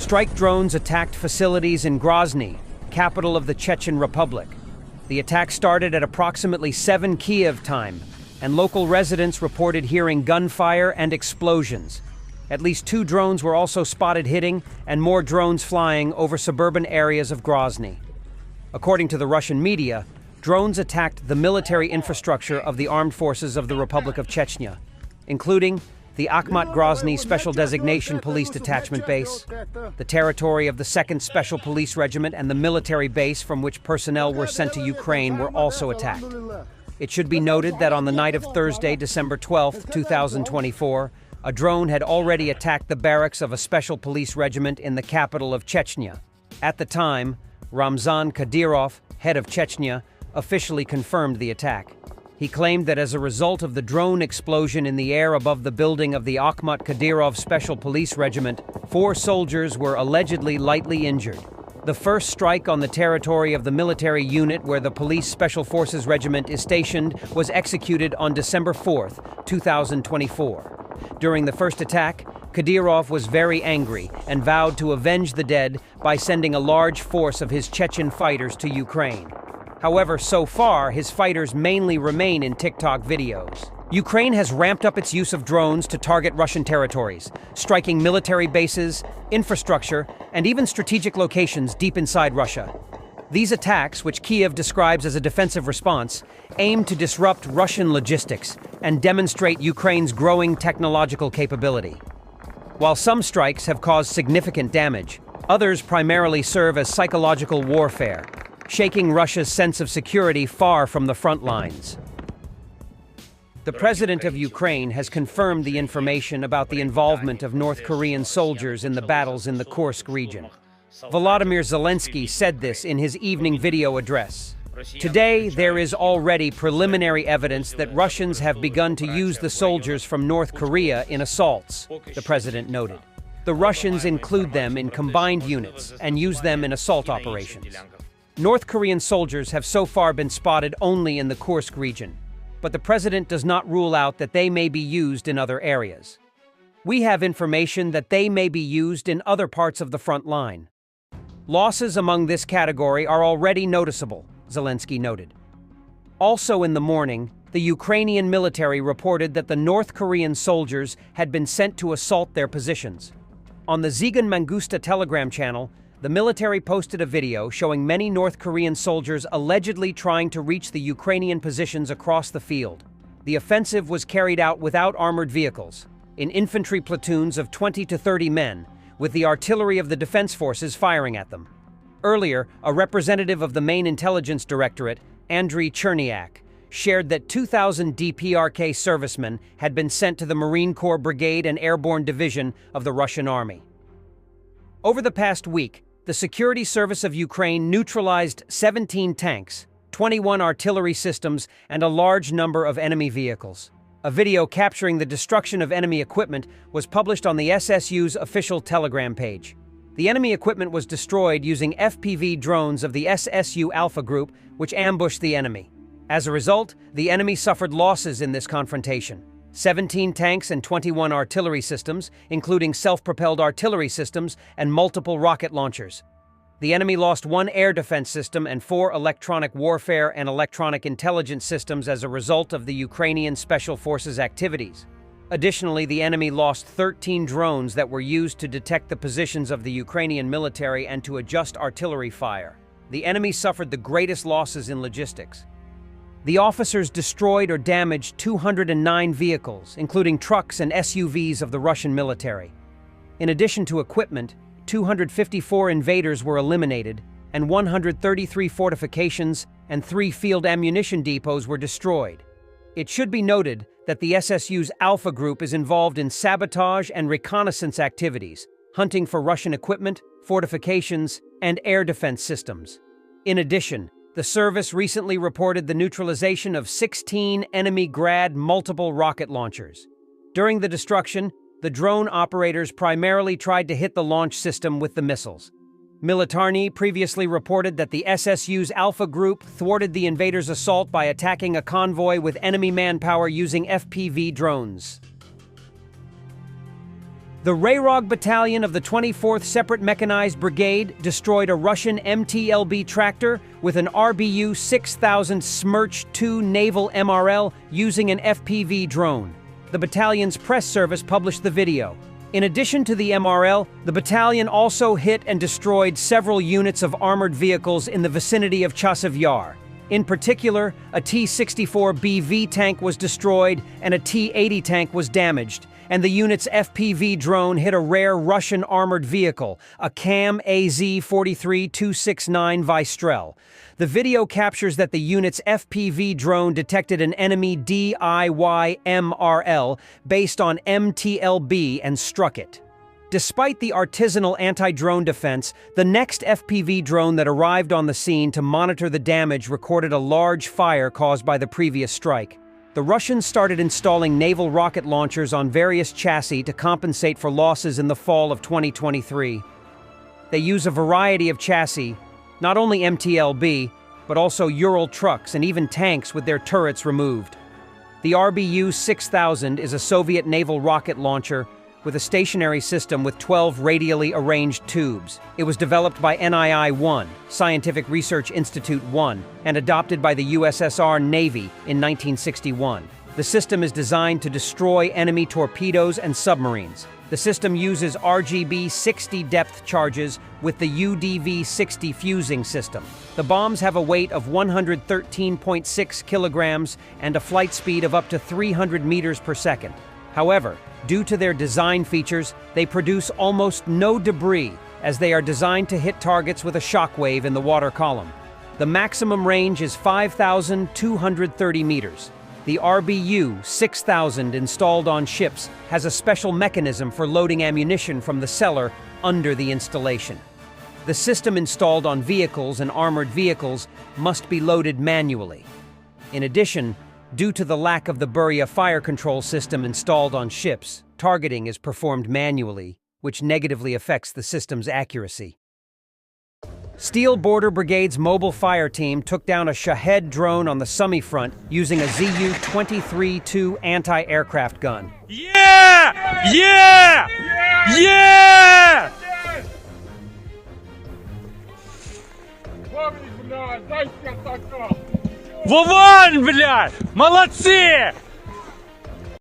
Strike drones attacked facilities in Grozny, capital of the Chechen Republic. The attack started at approximately 7 Kiev time, and local residents reported hearing gunfire and explosions. At least 2 drones were also spotted hitting, and more drones flying over suburban areas of Grozny. According to the Russian media, drones attacked the military infrastructure of the armed forces of the Republic of Chechnya, including the Akhmat Grozny Special Designation Police Detachment Base, the territory of the 2nd Special Police Regiment, and the military base from which personnel were sent to Ukraine were also attacked. It should be noted that on the night of Thursday, December 12, 2024, a drone had already attacked the barracks of a special police regiment in the capital of Chechnya. At the time, Ramzan Kadyrov, head of Chechnya, officially confirmed the attack. He claimed that as a result of the drone explosion in the air above the building of the Akhmat Kadyrov Special Police Regiment, 4 soldiers were allegedly lightly injured. The first strike on the territory of the military unit where the Police Special Forces Regiment is stationed was executed on December 4, 2024. During the first attack, Kadyrov was very angry and vowed to avenge the dead by sending a large force of his Chechen fighters to Ukraine. However, so far, his fighters mainly remain in TikTok videos. Ukraine has ramped up its use of drones to target Russian territories, striking military bases, infrastructure, and even strategic locations deep inside Russia. These attacks, which Kiev describes as a defensive response, aim to disrupt Russian logistics and demonstrate Ukraine's growing technological capability. While some strikes have caused significant damage, others primarily serve as psychological warfare, shaking Russia's sense of security far from the front lines. The president of Ukraine has confirmed the information about the involvement of North Korean soldiers in the battles in the Kursk region. Volodymyr Zelensky said this in his evening video address. Today, there is already preliminary evidence that Russians have begun to use the soldiers from North Korea in assaults, the president noted. The Russians include them in combined units and use them in assault operations. North Korean soldiers have so far been spotted only in the Kursk region, but the president does not rule out that they may be used in other areas. We have information that they may be used in other parts of the front line. Losses among this category are already noticeable, Zelensky noted. Also in the morning, the Ukrainian military reported that the North Korean soldiers had been sent to assault their positions. On the Zigan Mangusta Telegram channel, the military posted a video showing many North Korean soldiers allegedly trying to reach the Ukrainian positions across the field. The offensive was carried out without armored vehicles, in infantry platoons of 20 to 30 men, with the artillery of the defense forces firing at them. Earlier, a representative of the main intelligence directorate, Andriy Chernyak, shared that 2,000 DPRK servicemen had been sent to the Marine Corps Brigade and Airborne Division of the Russian Army. Over the past week, the Security Service of Ukraine neutralized 17 tanks, 21 artillery systems, and a large number of enemy vehicles. A video capturing the destruction of enemy equipment was published on the SSU's official Telegram page. The enemy equipment was destroyed using FPV drones of the SSU Alpha Group, which ambushed the enemy. As a result, the enemy suffered losses in this confrontation. 17 tanks and 21 artillery systems, including self-propelled artillery systems and multiple rocket launchers. The enemy lost 1 air defense system and 4 electronic warfare and electronic intelligence systems as a result of the Ukrainian Special Forces activities. Additionally, the enemy lost 13 drones that were used to detect the positions of the Ukrainian military and to adjust artillery fire. The enemy suffered the greatest losses in logistics. The officers destroyed or damaged 209 vehicles, including trucks and SUVs of the Russian military. In addition to equipment, 254 invaders were eliminated, and 133 fortifications and 3 field ammunition depots were destroyed. It should be noted that the SSU's Alpha Group is involved in sabotage and reconnaissance activities, hunting for Russian equipment, fortifications, and air defense systems. In addition, the service recently reported the neutralization of 16 enemy Grad multiple rocket launchers. During the destruction, the drone operators primarily tried to hit the launch system with the missiles. Militarny previously reported that the SSU's Alpha Group thwarted the invaders' assault by attacking a convoy with enemy manpower using FPV drones. The Rayrog Battalion of the 24th Separate Mechanized Brigade destroyed a Russian MTLB tractor with an RBU 6000 Smerch 2 naval MRL using an FPV drone. The battalion's press service published the video. In addition to the MRL, the battalion also hit and destroyed several units of armored vehicles in the vicinity of Chasiv Yar. In particular, a T-64BV tank was destroyed and a T-80 tank was damaged, and the unit's FPV drone hit a rare Russian armored vehicle, a CAM AZ-43-269 Vystrel. The video captures that the unit's FPV drone detected an enemy DIY-MRL based on MTLB and struck it. Despite the artisanal anti-drone defense, the next FPV drone that arrived on the scene to monitor the damage recorded a large fire caused by the previous strike. The Russians started installing naval rocket launchers on various chassis to compensate for losses in the fall of 2023. They use a variety of chassis, not only MTLB, but also Ural trucks and even tanks with their turrets removed. The RBU 6000 is a Soviet naval rocket launcher with a stationary system with 12 radially arranged tubes. It was developed by NII-1, Scientific Research Institute 1, and adopted by the USSR Navy in 1961. The system is designed to destroy enemy torpedoes and submarines. The system uses RGB-60 depth charges with the UDV-60 fusing system. The bombs have a weight of 113.6 kilograms and a flight speed of up to 300 meters per second. However, due to their design features, they produce almost no debris, as they are designed to hit targets with a shockwave in the water column. The maximum range is 5,230 meters. The RBU 6000 installed on ships has a special mechanism for loading ammunition from the cellar under the installation. The system installed on vehicles and armored vehicles must be loaded manually. In addition, due to the lack of the Burya fire control system installed on ships, targeting is performed manually, which negatively affects the system's accuracy. Steel Border Brigade's mobile fire team took down a Shahed drone on the Sumy front using a ZU-23-2 anti-aircraft gun. Yeah! Yeah! Yeah! Вован, блядь! Молодцы!